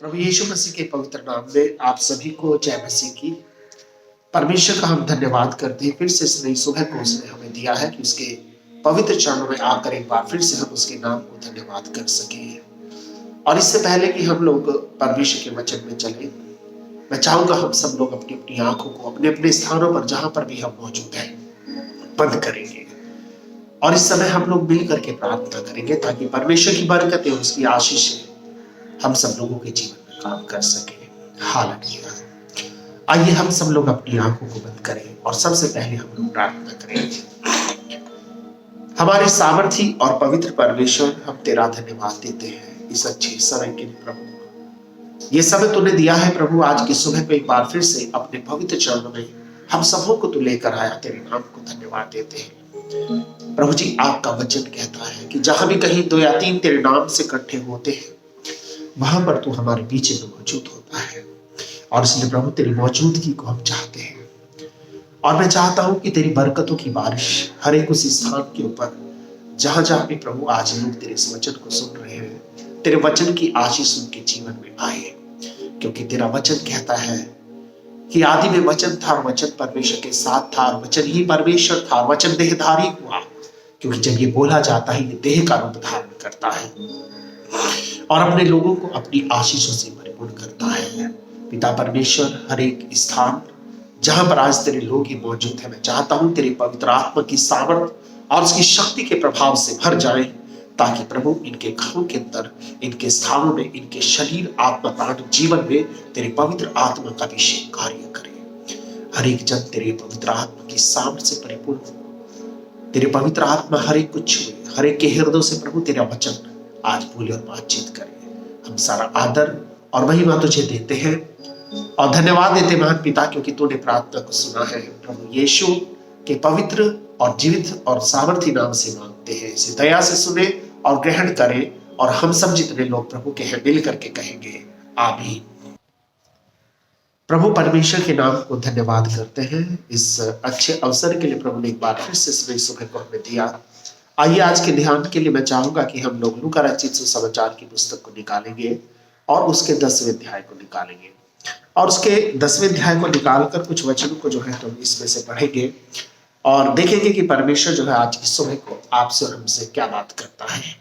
प्रभु यीशु मसीह के पवित्र नाम में आप सभी को जय मसीह की। परमेश्वर का हम धन्यवाद करते हैं फिर से इस नई सुबह को उसने हमें दिया है कि उसके पवित्र चरणों में आकर एक बार फिर से हम उसके नाम को धन्यवाद कर सके। और इससे पहले कि हम लोग परमेश्वर के वचन में चले, मैं चाहूंगा हम सब लोग अपनी अपनी आंखों को अपने अपने स्थानों पर जहां पर भी हम मौजूद हैं बंद करेंगे और इस समय हम लोग मिल करके प्रार्थना करेंगे ताकि परमेश्वर की बरकतें उसकी आशीष हम सब लोगों के जीवन में काम कर सके। हालेलुया। आइए हम सब लोग अपनी आंखों को बंद करें और सबसे पहले हम लोग प्रार्थना करेंगे। हमारे सामर्थी और पवित्र परमेश्वर, हम तेरा धन्यवाद देते हैं इस अच्छे समय के लिए। प्रभु ये समय तूने दिया है प्रभु, आज की सुबह को एक बार फिर से अपने पवित्र चरणों में हम सबों को तू लेकर आया, तेरे नाम को धन्यवाद देते हैं। प्रभु जी, आपका वचन कहता है कि जहां भी कहीं 2 या 3 तेरे नाम से इकट्ठे होते हैं वहां पर तू हमारे बीच में मौजूद होता है। और इसलिए प्रभु तेरी मौजूदगी को हम चाहते हैं और मैं चाहता हूं कि तेरी बरकतों की बारिश हर एक उस स्थान के ऊपर जहां जहां भी प्रभु आज लोग तेरे इस वचन को सुन रहे हैं, तेरे वचन की आशीष उनके जीवन में आए। क्योंकि तेरा वचन कहता है कि आदि में वचन था और वचन परमेश्वर के साथ था और वचन ही परमेश्वर था, वचन देहधारी हुआ। क्योंकि जब ये बोला जाता है ये देह का रूप धारण करता है और अपने लोगों को अपनी आशीषों से परिपूर्ण करता है। पिता परमेश्वर, हर एक स्थान जहां पर आज तेरे लोग ही मौजूद हैं, मैं चाहता हूं तेरे पवित्र आत्मा की सामर्थ और उसकी शक्ति के प्रभाव से भर जाए ताकि प्रभु इनके घरों के अंदर, इनके स्थानों में, इनके शरीर, आत्मा, प्राण, जीवन में तेरे पवित्र आत्मा का अभिषेक कार्य करे। हर एक जन तेरे पवित्र आत्मा की सामर्थ से परिपूर्ण हो। तेरे पवित्र आत्मा हर एक को छुए, हर एक के हृदय से प्रभु तेरा वचन आज बोले और बातचीत करें। हम सारा आदर और महिमा तुझे देते हैं और धन्यवाद देते महान पिता, क्योंकि तूने प्रार्थना को सुना है। प्रभु यीशु के पवित्र और जीवित और सामर्थी नाम से मांगते हैं, इसे दया से सुने और ग्रहण करें। और हम सब जितने लोग प्रभु के हैं मिल करके कहेंगे आमीन। प्रभु परमेश्वर के नाम को धन्यवाद करते हैं इस अच्छे अवसर के लिए प्रभु ने एक बार फिर से इस नई सुबह को हमें दिया। आइए आज के ध्यान के लिए मैं चाहूंगा कि हम लोग लूका रचित सुसमाचार की पुस्तक को निकालेंगे और उसके 10वें अध्याय को निकालेंगे और उसके 10वें अध्याय को निकालकर कुछ वचनों को जो है हम इसमें से पढ़ेंगे और देखेंगे कि परमेश्वर जो है आज की सुबह को आपसे और हमसे क्या बात करता है।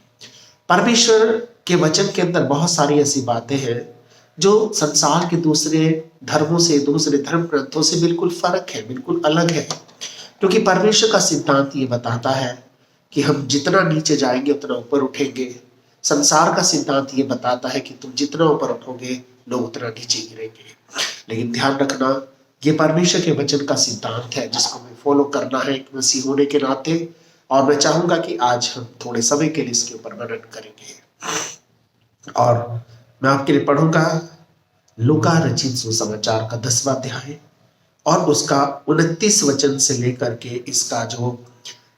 परमेश्वर के वचन के अंदर बहुत सारी ऐसी बातें हैं जो संसार के दूसरे धर्मों से, दूसरे धर्म ग्रंथों से बिल्कुल फर्क है, बिल्कुल अलग है। क्योंकि परमेश्वर का सिद्धांत ये बताता है कि हम जितना नीचे जाएंगे उतना ऊपर उठेंगे। संसार का सिद्धांत ये बताता है कि तुम जितना ऊपर उठोगे लोग उतना नीचे गिरेंगे। लेकिन ध्यान रखना, ये परमेश्वर के वचन का सिद्धांत है जिसको हमें फॉलो करना है एक मसीह होने के नाते। और मैं चाहूंगा कि आज हम थोड़े समय के लिए इसके ऊपर मनन करेंगे और मैं आपके लिए पढ़ूंगा लूका रचित सुसमाचार का 10वां अध्याय और उसका 29 वचन से लेकर के इसका जो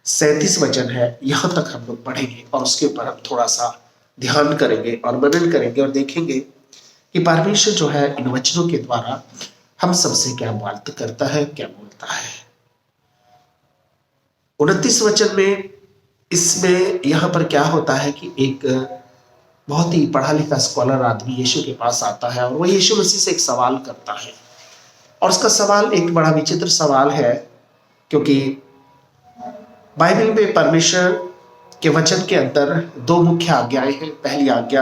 37 वचन है यहां तक हम लोग पढ़ेंगे और उसके ऊपर हम थोड़ा सा ध्यान करेंगे और मनन करेंगे और देखेंगे कि परमेश्वर जो है इन वचनों के द्वारा हम सबसे क्या बात करता है, क्या बोलता है। 29 वचन में इसमें यहां पर क्या होता है कि एक बहुत ही पढ़ा लिखा स्कॉलर आदमी यीशु के पास आता है और वो यीशु मसीह से एक सवाल करता है और उसका सवाल एक बड़ा विचित्र सवाल है। क्योंकि बाइबल में परमेश्वर के वचन के अंदर 2 मुख्य आज्ञाएं हैं। पहली आज्ञा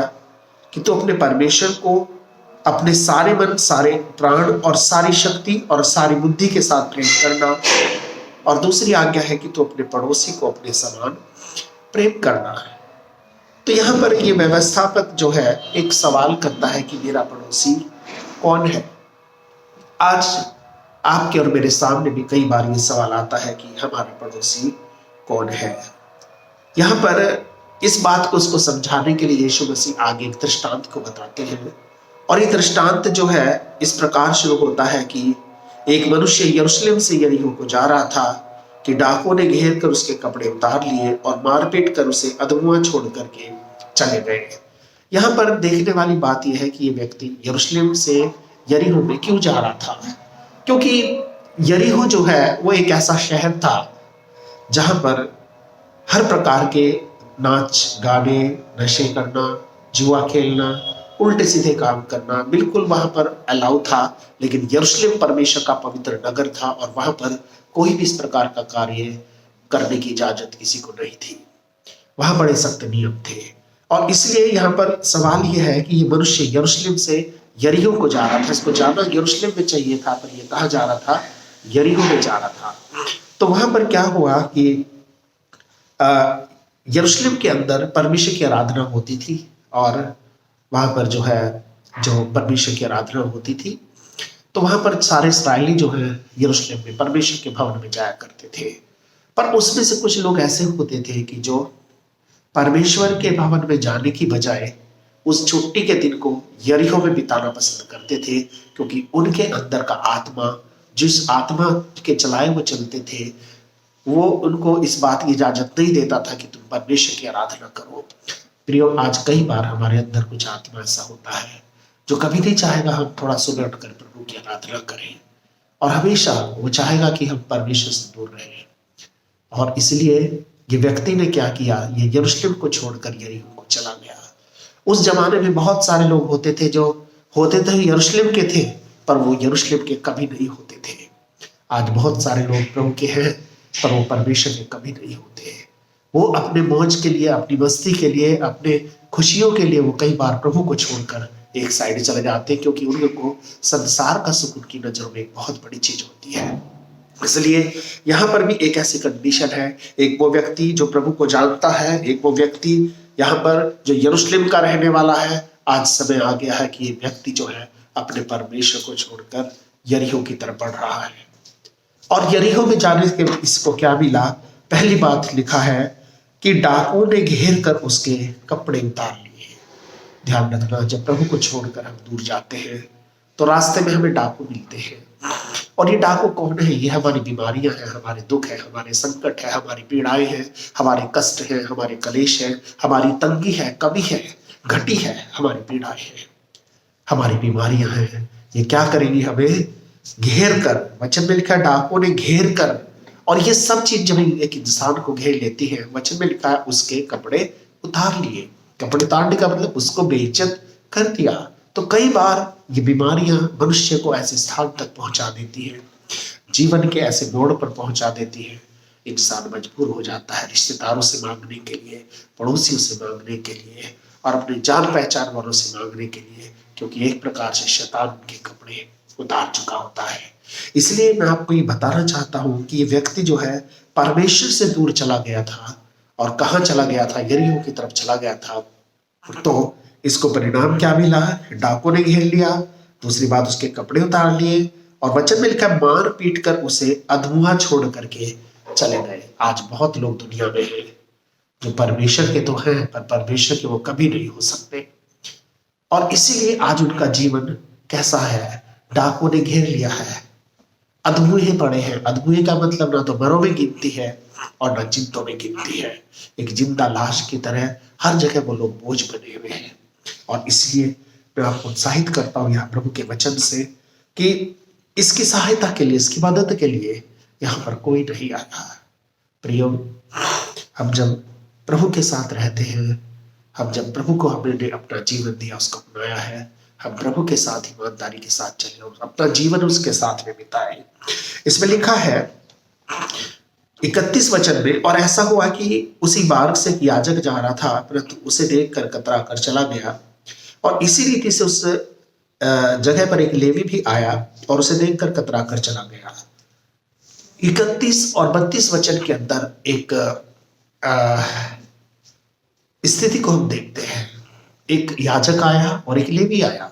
कि तू अपने परमेश्वर को अपने सारे मन, सारे प्राण और सारी शक्ति और सारी बुद्धि के साथ प्रेम करना, और दूसरी आज्ञा है कि तू अपने पड़ोसी को अपने समान प्रेम करना है। तो यहाँ पर ये व्यवस्थापक जो है एक सवाल करता है कि मेरा पड़ोसी कौन है। आज आपके और मेरे सामने भी कई बार ये सवाल आता है कि हमारा पड़ोसी कौन है। यहाँ पर इस बात को उसको समझाने के लिए यीशु मसीह आगे एक दृष्टांत को बताते हैं और ये दृष्टांत जो है इस प्रकार शुरू होता है कि एक मनुष्य यरूशलेम से यरीहो को जा रहा था कि डाकुओं ने घेर कर उसके कपड़े उतार लिए और मारपीट कर उसे अधमुआ छोड़ करके चले गए। यहाँ पर देखने वाली बात यह है कि ये व्यक्ति यरूशलेम से यरीहो में क्यों जा रहा था। क्योंकि यरीहो जो है वो एक ऐसा शहर था जहां पर हर प्रकार के नाच गाने, नशे करना, जुआ खेलना, उल्टे सीधे काम करना बिल्कुल वहां पर अलाउ था। लेकिन यरूशलेम परमेश्वर का पवित्र नगर था और वहां पर कोई भी इस प्रकार का कार्य करने की इजाजत किसी को नहीं थी। वहां बड़े सख्त नियम थे। और इसलिए यहाँ पर सवाल यह है कि ये मनुष्य यरूशलेम से यरीहो को जा रहा था। इसको जाना यरूशलेम में चाहिए था, पर ये कहाँ जा रहा था? यरीहो में जा रहा था। तो वहां पर क्या हुआ कि यरूशलेम के अंदर परमेश्वर की आराधना होती थी और वहां पर जो परमेश्वर की आराधना होती थी, तो वहां पर सारे इस्राएली जो है यरूशलेम में परमेश्वर के भवन में जाया करते थे। पर उसमें से कुछ लोग ऐसे होते थे कि जो परमेश्वर के भवन में जाने की बजाय उस छुट्टी के दिन को यरीहो में बिताना पसंद करते थे, क्योंकि उनके अंदर का आत्मा, जिस आत्मा के चलाए वो चलते थे, वो उनको इस बात की इजाजत नहीं देता था कि तुम परमेश्वर की आराधना करो। प्रियो, आज कई बार हमारे अंदर कुछ आत्मा ऐसा होता है जो कभी नहीं चाहेगा हम थोड़ा सुबह उठकर प्रभु की आराधना करें, और हमेशा वो चाहेगा कि हम परमेश्वर से दूर रहें। और इसलिए ये व्यक्ति ने क्या किया, ये यरूशलेम को छोड़कर यरीहो को चला गया। उस जमाने में बहुत सारे लोग होते थे जो होते थे यरूशलेम के थे, पर वो यरूशलेम के कभी नहीं होते थे। आज बहुत सारे लोग प्रभु के हैं पर वो परमेश्वर के कभी नहीं होते हैं। वो अपने मौज के लिए, अपनी मस्ती के लिए, अपने खुशियों के लिए वो कई बार प्रभु को छोड़कर एक साइड चले जाते हैं, क्योंकि उनको संसार का सुख उनकी नजरों में एक बहुत बड़ी चीज होती है। इसलिए यहाँ पर भी एक ऐसी कंडीशन है, एक वो व्यक्ति जो प्रभु को जानता है, एक वो व्यक्ति यहाँ पर जो यरूशलेम का रहने वाला है। आज समय आ गया है कि ये व्यक्ति जो है अपने परमेश्वर को छोड़कर यरीहो की तरफ बढ़ रहा है। और यरीहो में जाने के इसको क्या मिला? पहली बात लिखा है कि डाकुओं ने घेर कर उसके कपड़े उतार लिए। ध्यान रखना, जब प्रभु को छोड़कर हम दूर जाते हैं तो रास्ते में हमें डाकू मिलते हैं। और ये डाकू कौन है? ये हमारी बीमारियां हैं, हमारे दुख है, हमारे संकट है, हमारी पीड़ाएं हैं, हमारे कष्ट हैं, हमारे कलेश है, हमारी तंगी है, कमी है, घटी है, हमारी पीड़ाएं हैं, हमारी बीमारियां हैं। ये क्या करेंगी? हमें घेर कर, वचन में लिखा है डाकुओं ने घेर कर। और ये सब चीज जब एक इंसान को घेर लेती है, वचन में लिखा है उसके कपड़े उतार लिए। कपड़े उतारने का मतलब उसको बेइज्जत कर दिया। तो कई बार ये बीमारियां मनुष्य को ऐसे स्थान तक पहुंचा देती है, जीवन के ऐसे मोड़ पर पहुंचा देती है, इंसान मजबूर हो जाता है रिश्तेदारों से मांगने के लिए, पड़ोसियों से मांगने के लिए, और अपने जान पहचान वालों से मांगने के लिए, क्योंकि एक प्रकार से शैतान उनके कपड़े उतार चुका होता है। इसलिए मैं आपको ये बताना चाहता हूं कि ये व्यक्ति जो है परमेश्वर से दूर चला गया था। और कहाँ चला गया था? यरीहो की तरफ चला गया था। तो इसको परिणाम क्या मिला? डाकुओं ने घेर लिया, दूसरी बात उसके कपड़े उतार लिए, और वचन में लिखा मार पीट कर उसे अधमुआ छोड़ करके चले गए। आज बहुत लोग दुनिया में हैं जो परमेश्वर के तो हैं, पर परमेश्वर के वो कभी नहीं हो सकते। और इसीलिए आज उनका जीवन कैसा है? डाकुओं ने घेर लिया है, अधमुए पड़े हैं। अधमुए का मतलब ना तो मरों में गिनती है और ना जिंदों में गिनती है। एक जिंदा लाश की तरह हर जगह वो लोग बोझ बने हुए हैं। और इसलिए मैं आपको उत्साहित करता हूं यहाँ प्रभु के वचन से कि इसकी सहायता के लिए, इसकी मदद के लिए यहाँ पर कोई नहीं आया। प्रियो, हम जब प्रभु के साथ रहते हैं, हम जब प्रभु को हमने अपना जीवन दिया, उसको अपनाया है, हम प्रभु के साथ ईमानदारी के साथ चले और अपना जीवन उसके साथ में बिताए। इसमें लिखा है 31 वचन में, और ऐसा हुआ कि उसी मार्ग से याजक जा रहा था, परंतु उसे देखकर कतरा कर चला गया। और इसी रीति से उस जगह पर एक लेवी भी आया और उसे देखकर कतरा कर चला गया। 31 और 32 वचन के अंदर एक स्थिति को हम देखते हैं। एक याजक आया और एक लेवी आया।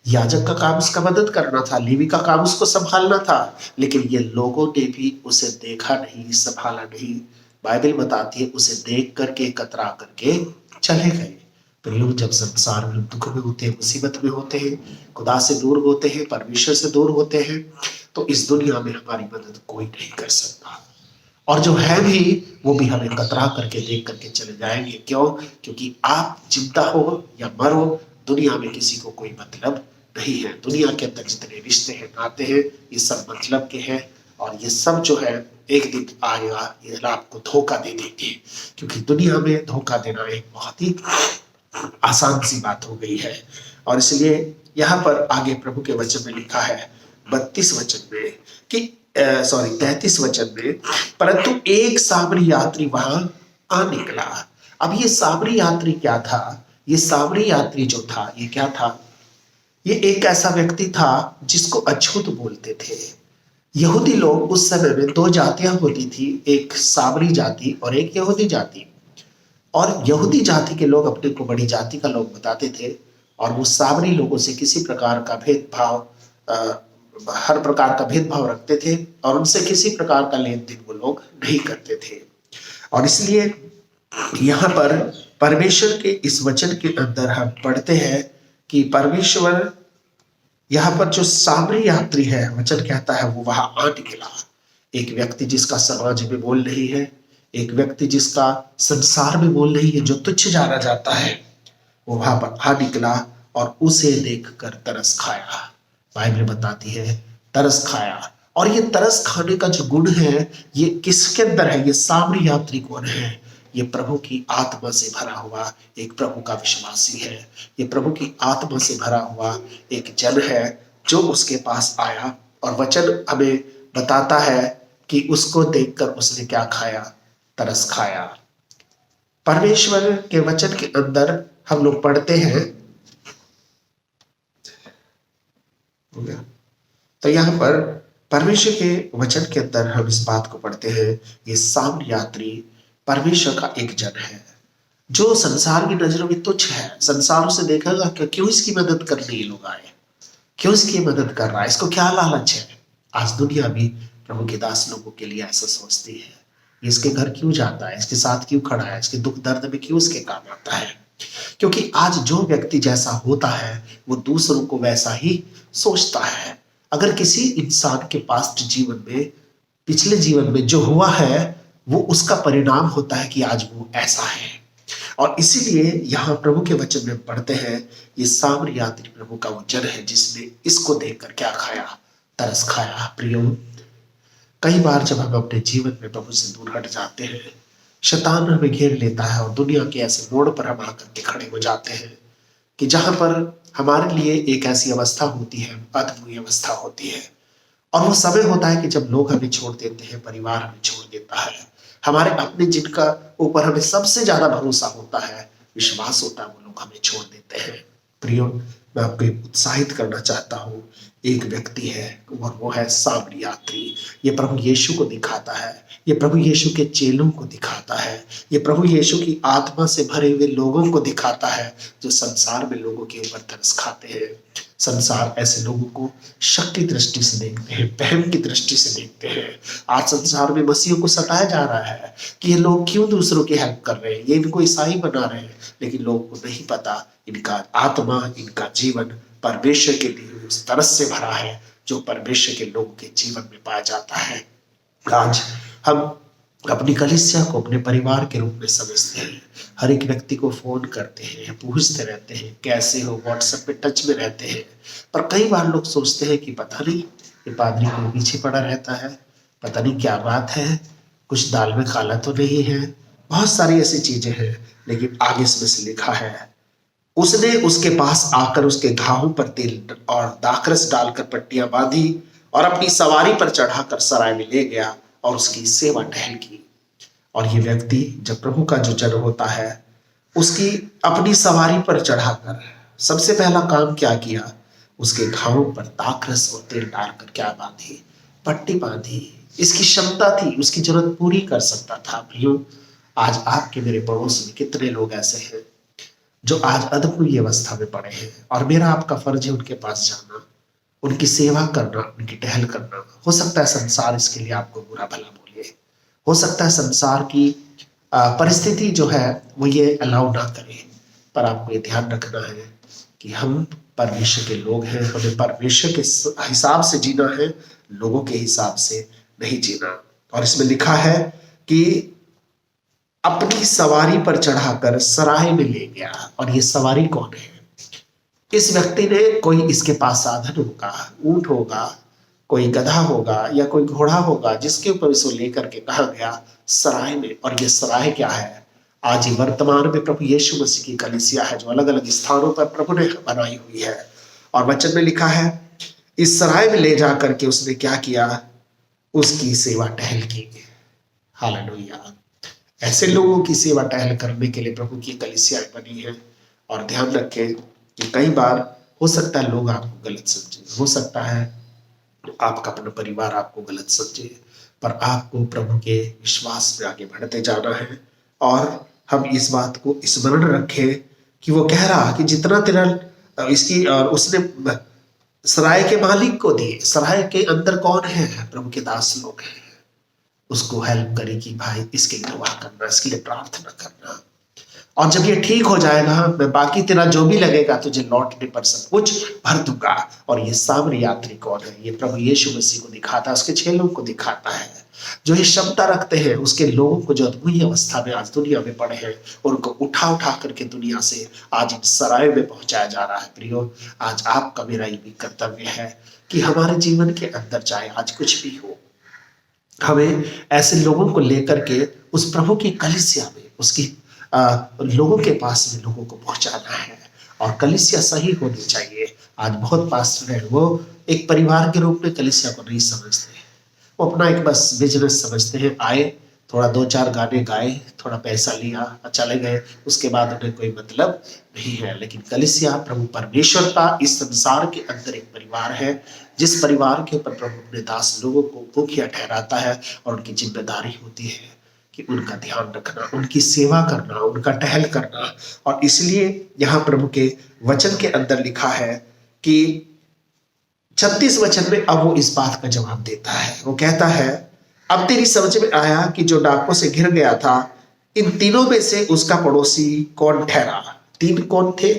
याजक का काम उसका मदद करना था, लेवी का काम उसको संभालना था, लेकिन ये लोगों ने भी उसे देखा नहीं, संभाला नहीं। बाइबल बताती है उसे देख करके कतरा करके चले गए। तो लोग जब संसार में दुख में होते हैं, मुसीबत में होते हैं, खुदा से दूर होते हैं, परमेश्वर से दूर होते हैं, तो इस दुनिया में हमारी मदद कोई नहीं कर सकता। और जो है भी वो भी हमें कतरा करके देख करके चले जाएंगे। क्यों? क्योंकि आप जिंदा हो या मरो, दुनिया में किसी को कोई मतलब नहीं है। दुनिया के अंदर जितने रिश्ते हैं, नाते हैं, ये सब मतलब के हैं। और ये सब जो है एक दिन आएगा, ये आपको धोखा दे देंगे। क्योंकि दुनिया में धोखा देना एक बहुत ही आसान सी बात हो गई है। और इसलिए यहाँ पर आगे प्रभु के वचन में लिखा है 32 वचन में कि 33 वचन में, परंतु एक सामरी यात्री वहां आ निकला। अब ये सामरी यात्री क्या था? ये सामरी यात्री जो था ये क्या था? ये एक ऐसा व्यक्ति था जिसको अछूत बोलते थे। यहूदी लोग उस समय में दो जातियां होती थी, एक सामरी जाति और एक यहूदी जाति। और यहूदी जाति के लोग अपने को बड़ी जाति का लोग बताते थे और वो सामरी लोगों से किसी प्रकार का भेदभाव, हर प्रकार का भेदभाव रखते थे और उनसे किसी प्रकार का लेन देन वो लोग नहीं करते थे। और इसलिए यहाँ पर परमेश्वर के इस वचन के अंदर हम पढ़ते हैं कि परमेश्वर यहाँ पर जो सामरी यात्री है, वचन कहता है वो वहां आ निकला। एक व्यक्ति जिसका समाज में बोल नहीं है, एक व्यक्ति जिसका संसार में बोल नहीं है, जो तुच्छ जाना जाता है, वो वहां पर आ निकला और उसे देखकर तरस खाया। बाइबल बताती है तरस खाया। और ये तरस खाने का जो गुण है ये किसके अंदर है? ये सामरी यात्री कौन है? ये प्रभु की आत्मा से भरा हुआ एक प्रभु का विश्वासी है। ये प्रभु की आत्मा से भरा हुआ एक जन है जो उसके पास आया। और वचन हमें बताता है कि उसको देखकर उसने क्या खाया? तरस खाया। परमेश्वर के वचन के अंदर हम लोग पढ़ते हैं, हो गया? तो यहाँ पर परमेश्वर के वचन के अंदर हम इस बात को पढ़ते हैं, ये सामरी यात्री परमेश्वर का एक जन है जो संसार की नजरों में तुच्छ है। संसार उसे देखेगा कि क्यों इसकी मदद करने ये लोग आए, क्यों इसकी मदद कर रहा है, इसको क्या लालच है। आज दुनिया भी प्रभु के दास लोगों के लिए ऐसा सोचती है, इसके घर क्यों जाता है, इसके साथ क्यों खड़ा है, इसके दुख दर्द में क्यों इसके काम आता है। क्योंकि आज जो व्यक्ति जैसा होता है वो दूसरों को वैसा ही सोचता है। अगर किसी इंसान के पास्ट जीवन में, पिछले जीवन में जो हुआ है वो उसका परिणाम होता है कि आज वो ऐसा है। और इसीलिए यहाँ प्रभु के वचन में पढ़ते हैं, ये सामरी यात्री प्रभु का वो जन है जिसने इसको देखकर क्या खाया? तरस खाया। प्रियो, कई बार जब हम अपने जीवन में प्रभु से दूर हट जाते हैं, शैतान हमें घेर लेता है और दुनिया के ऐसे मोड़ पर हम आकर के खड़े हो जाते हैं कि जहां पर हमारे लिए एक ऐसी अवस्था होती है, अद्भुत अवस्था होती है। और वो समय होता है कि जब लोग हमें छोड़ देते हैं, परिवार हमें छोड़ देता है, हमारे अपने जिनका ऊपर हमें सबसे ज्यादा भरोसा होता है, विश्वास होता है, वो लोग हमें छोड़ देते हैं। प्रियो, मैं आपको उत्साहित करना चाहता हूँ, एक व्यक्ति है और वो है सामरी यात्री। ये प्रभु यीशु को दिखाता है, ये प्रभु यीशु के चेलों को दिखाता है, ये प्रभु यीशु की आत्मा से भरे हुए लोगों को दिखाता है जो संसार में लोगों के ऊपर तरस खाते हैं। संसार ऐसे लोगों को शक की दृष्टि से देखते हैं, बहम की दृष्टि से देखते हैं। आज संसार में मसीहों को सताया जा रहा है कि ये लोग क्यों दूसरों की हेल्प कर रहे हैं, ये इनको ईसाई बना रहे हैं। लेकिन लोगों को नहीं पता इनका आत्मा, इनका जीवन परमेश्वर के लिए उस तरस से भरा है जो परमेश्वर के लोगों के जीवन में पाया जाता है। आज हम अपनी कलीसिया को अपने परिवार के रूप में समझते हैं। हर एक व्यक्ति को फोन करते हैं, पूछते रहते हैं कैसे हो, व्हाट्सएप पे टच में रहते हैं। पर कई बार लोग सोचते हैं कि पता नहीं ये पादरी को पीछे पड़ा रहता है, पता नहीं क्या बात है, कुछ दाल में काला तो नहीं है। बहुत सारी ऐसी चीजें हैं। लेकिन आगे इसमें से लिखा है, उसने उसके पास आकर उसके घावों पर तेल और दाखरस डालकर पट्टियां बांधी और अपनी सवारी पर चढ़ाकर सराय में ले गया और उसकी सेवा टहल की। और ये व्यक्ति जब प्रभु का जो जन होता है, उसकी अपनी सवारी पर चढ़ाकर सबसे पहला काम क्या किया? उसके घावों पर दाखरस और तेल डालकर क्या बांधी? पट्टी बांधी। इसकी क्षमता थी, उसकी जरूरत पूरी कर सकता था। प्रियो, आज आपके मेरे पड़ोस में कितने लोग ऐसे हैं जो आज अद्भुत अवस्था में पड़े हैं और मेरा आपका फर्ज है उनके पास जाना, उनकी सेवा करना, उनकी टहल करना। हो सकता है संसार इसके लिए आपको बुरा भला बोले, हो सकता है संसार की परिस्थिति जो है वो ये अलाउ ना करे, पर आपको ये ध्यान रखना है कि हम परमेश्वर के लोग हैं, हमें परमेश्वर के हिसाब से जीना है, लोगों के हिसाब से नहीं जीना। और इसमें लिखा है कि अपनी सवारी पर चढ़ाकर सराय में ले गया। और ये सवारी कौन है? इस व्यक्ति ने, कोई इसके पास साधन होगा, ऊंट होगा, कोई गधा होगा या कोई घोड़ा होगा जिसके ऊपर इसको लेकर के कहा गया सराय में। और ये सराय क्या है? आज ही वर्तमान में प्रभु यीशु मसीह की कलीसिया है जो अलग अलग स्थानों पर प्रभु ने बनाई हुई है। और वचन में लिखा है इस सराय में ले जा करके उसने क्या किया, उसकी सेवा टहल की। हालेलुया। ऐसे लोगों की सेवा टहल करने के लिए प्रभु की कलीसियाएं बनी है। और ध्यान रखें कि कई बार हो सकता है लोग आपको गलत समझे, हो सकता है आपका अपना परिवार आपको गलत समझे, पर आपको प्रभु के विश्वास में आगे बढ़ते जाना है। और हम इस बात को स्मरण रखें कि वो कह रहा कि जितना तेरा इसकी, और उसने सराय के मालिक को दिए। सराय के अंदर कौन है? प्रभु के दास लोग हैं। उसको हेल्प करे कि भाई इसके लिए दुआ करना, इसके लिए प्रार्थना करना, और जब ये ठीक हो जाएगा मैं बाकी तेरा जो भी लगेगा तुझे लौटने पर सब कुछ भर दूंगा। और ये सामरी यात्री कौन है? ये प्रभु यीशु मसीह को दिखाता है, उसके चेलों को दिखाता है जो ये क्षमता रखते हैं उसके लोगों को जो अद्भुत अवस्था में आज दुनिया में पड़े हैं उनको उठा उठा करके दुनिया से आज इन सराय में पहुंचाया जा रहा है। प्रियो, आज आपका मेरा ये भी कर्तव्य है कि हमारे जीवन के अंदर चाहे आज कुछ भी हो, हमें ऐसे लोगों को लेकर के उस प्रभु की कलीसिया में उसकी लोगों के पास में लोगों को पहुंचाना है। और कलीसिया सही होनी चाहिए। आज बहुत पास्टर हैं वो एक परिवार के रूप में कलीसिया को नहीं समझते, वो अपना एक बस बिजनेस समझते हैं। आए, थोड़ा 2-4 गाने गाए, थोड़ा पैसा लिया, चले गए, उसके बाद उन्हें कोई मतलब नहीं है। लेकिन कलीसिया प्रभु परमेश्वर का इस संसार के अंदर एक परिवार है, जिस परिवार के ऊपर प्रभु अपने दास लोगों को मुखिया ठहराता है। और उनकी जिम्मेदारी होती है कि उनका ध्यान रखना, उनकी सेवा करना, उनका टहल करना। और इसलिए यहाँ प्रभु के वचन के अंदर लिखा है कि 36 वचन में अब वो इस बात का जवाब देता है। वो कहता है अब तेरी समझ में आया कि जो डाकों से घिर गया था, इन तीनों में से उसका पड़ोसी कौन ठहरा? 3 कौन थे?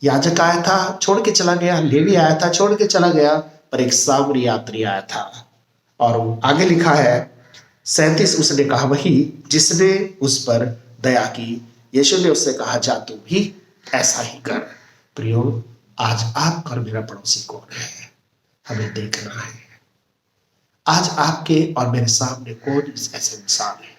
याजक आया था, छोड़ के चला गया, लेवी आया था, छोड़ के चला गया, पर एक सामरी यात्री आया था। और आगे लिखा है 37, उसने कहा वही जिसने उस पर दया की। यीशु ने उससे कहा जा तू भी ऐसा ही कर। प्रियो, आज आपका और मेरा पड़ोसी कौन है हमें देखना है। आज आपके और मेरे सामने कौन ऐसे इंसान है?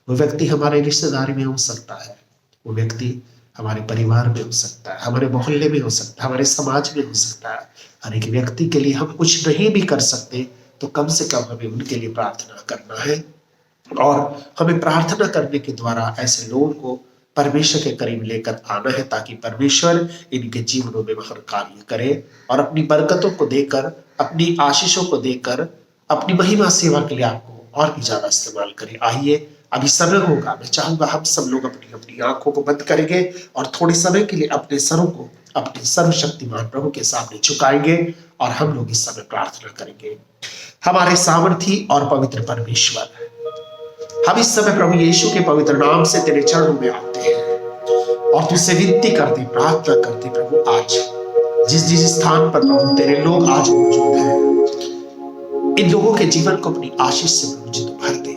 वो व्यक्ति हमारे रिश्तेदारी में हो सकता है, वो व्यक्ति हमारे परिवार में हो सकता है, हमारे मोहल्ले में हो सकता है, हमारे समाज में हो सकता है। हर एक व्यक्ति के लिए हम कुछ नहीं भी कर सकते तो कम से कम हमें उनके लिए प्रार्थना करना है। और हमें प्रार्थना करने के द्वारा ऐसे लोगों को परमेश्वर के करीब लेकर आना है ताकि परमेश्वर इनके जीवनों में महान कार्य करे और अपनी बरकतों को देकर, अपनी आशीषों को देकर अपनी महिमा सेवा के लिए आपको और भी ज्यादा इस्तेमाल करे। आइए, अभी समय होगा, मैं चाहूंगा हम सब लोग अपनी अपनी आंखों को बंद करेंगे और थोड़े समय के लिए अपने सरों को अपने सर्वशक्तिमान प्रभु के सामने झुकाएंगे और हम लोग इस समय प्रार्थना करेंगे। हमारे सामर्थी और पवित्र परमेश्वर, हम इस समय प्रभु यीशु के पवित्र नाम से तेरे चरणों में आते हैं और तुझसे विनती करते, प्रार्थना करते प्रभु, आज जिस जिस स्थान पर प्रभु तेरे लोग आज मौजूद हैं, इन लोगों के जीवन को अपनी आशीष से प्रभु जी तू भर दे।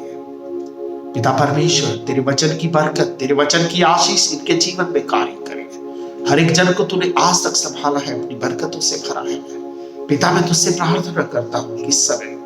पिता परमेश्वर, तेरे वचन की बरकत, तेरे वचन की आशीष इनके जीवन में कार्य करे। हर एक जन को तूने आज तक संभाला है, अपनी बरकतों से भरा है। पिता, मैं तुझसे प्रार्थना करता हूँ कि इस समय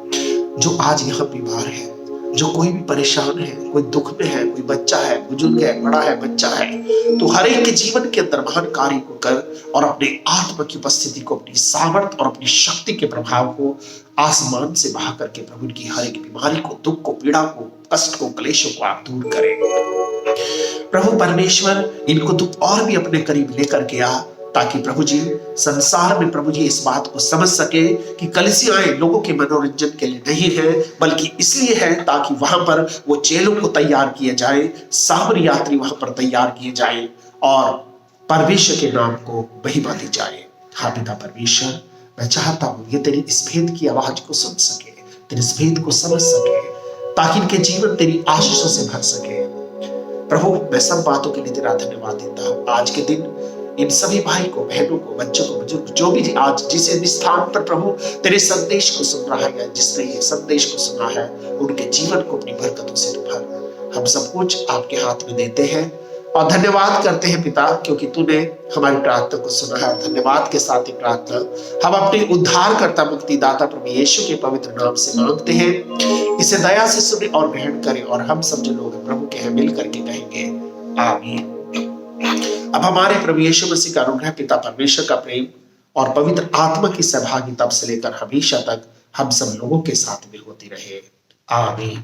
जो आज यहाँ बीमार है, जो कोई भी परेशान है, कोई दुख में है, कोई बच्चा है, बुजुर्ग है, बड़ा है, बच्चा है, तो हर एक के जीवन के अंदर महान कार्य को कर और अपने आत्मा की उपस्थिति को, अपनी सामर्थ और अपनी शक्ति के प्रभाव को आसमान से बहा करके प्रभु की हर एक बीमारी को, दुख को, पीड़ा को, कष्ट को, क्लेशों को आप दूर करें। प्रभु परमेश्वर, इनको तू और भी अपने करीब लेकर के आ ताकि प्रभु जी संसार में प्रभु जी इस बात को समझ सके कि कलीसियाएं लोगों के मनोरंजन के लिए नहीं है, बल्कि इसलिए है ताकि वहां पर वो चेलों को तैयार किए जाए, सामरी यात्री वहां पर तैयार किए जाए और परमेश्वर के नाम को महिमा दी जाए। हाँ पिता परमेश्वर, मैं चाहता हूं ये तेरी इस भेद की आवाज को सुन सके, तेरे इस भेद को समझ सके, ताकि इनके जीवन तेरी आशीषों से भर सके। प्रभु, मैं सब बातों के लिए तेरा धन्यवाद देता हूं। आज के दिन इन सभी भाई को, बहनों को, बच्चों को, बुजुर्ग, जो भी आज जिस स्थान पर प्रभु तेरे संदेश को सुन रहा है, जिसने ये संदेश को सुना है, उनके जीवन को अपनी बरकतों से भर। हम सब कुछ आपके हाथ में देते हैं और धन्यवाद करते हैं पिता, क्योंकि तूने हमारी प्रार्थना को सुना है। धन्यवाद के साथ ही प्रार्थना हम अपने उद्धारकर्ता, मुक्तिदाता प्रभु यीशु के पवित्र नाम से मांगते हैं। इसे दया से सुने और ग्रहण करें और हम सब जो लोग प्रभु के हैं मिल करके कहेंगे आमीन। अब हमारे प्रभु यीशु मसीह का अनुग्रह, पिता परमेश्वर का प्रेम और पवित्र आत्मा की सहभागिता से लेकर हमेशा तक हम सब लोगों के साथ में होती रहे। आमीन।